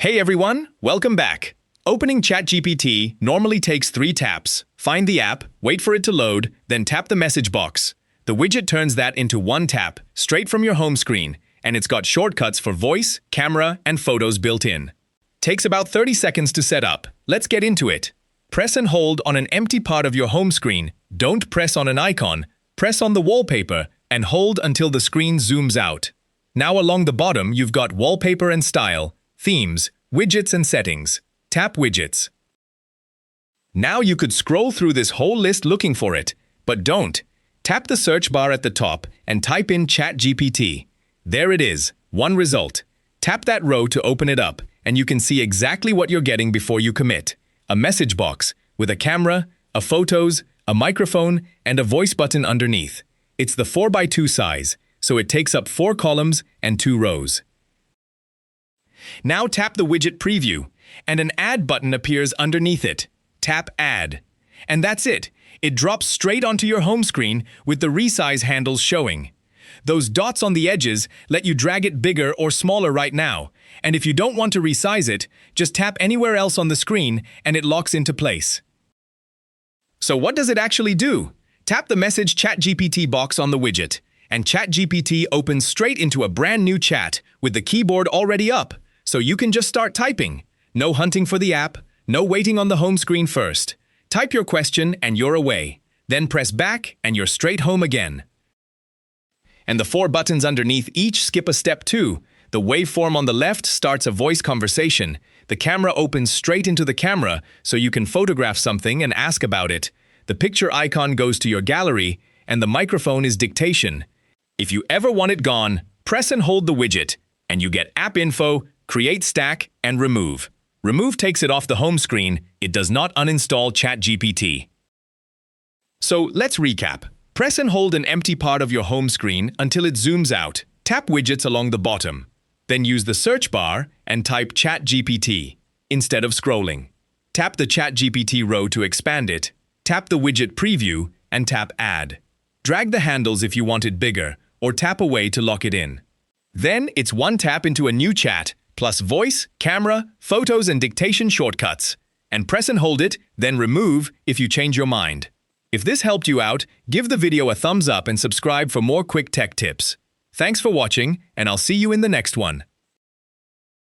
Hey everyone, welcome back. Opening ChatGPT normally takes 3 taps. Find the app, wait for it to load, then tap the message box. The widget turns that into 1 tap, straight from your home screen, and it's got shortcuts for voice, camera, and photos built in. Takes about 30 seconds to set up. Let's get into it. Press and hold on an empty part of your home screen. Don't press on an icon. Press on the wallpaper and hold until the screen zooms out. Now along the bottom, you've got wallpaper and style, themes, widgets and settings. Tap Widgets. Now you could scroll through this whole list looking for it, but don't. Tap the search bar at the top and type in ChatGPT. There it is, 1 result. Tap that row to open it up, and you can see exactly what you're getting before you commit. A message box with a camera, a photos, a microphone, and a voice button underneath. It's the 4x2 size, so it takes up 4 columns and 2 rows. Now tap the widget preview, and an add button appears underneath it. Tap Add. And that's it. It drops straight onto your home screen with the resize handles showing. Those dots on the edges let you drag it bigger or smaller right now, and if you don't want to resize it, just tap anywhere else on the screen and it locks into place. So what does it actually do? Tap the message ChatGPT box on the widget, and ChatGPT opens straight into a brand new chat with the keyboard already up, so you can just start typing. No hunting for the app, no waiting on the home screen first. Type your question and you're away. Then press back and you're straight home again. And the 4 buttons underneath each skip a step too. The waveform on the left starts a voice conversation. The camera opens straight into the camera so you can photograph something and ask about it. The picture icon goes to your gallery, and the microphone is dictation. If you ever want it gone, press and hold the widget, and you get app info, create stack, and remove. Remove takes it off the home screen. It does not uninstall ChatGPT. So let's recap. Press and hold an empty part of your home screen until it zooms out. Tap Widgets along the bottom. Then use the search bar and type ChatGPT instead of scrolling. Tap the ChatGPT row to expand it. Tap the widget preview and tap Add. Drag the handles if you want it bigger, or tap away to lock it in. Then it's 1 tap into a new chat, plus voice, camera, photos, and dictation shortcuts. And press and hold it, then remove if you change your mind. If this helped you out, give the video a thumbs up and subscribe for more quick tech tips. Thanks for watching, and I'll see you in the next one.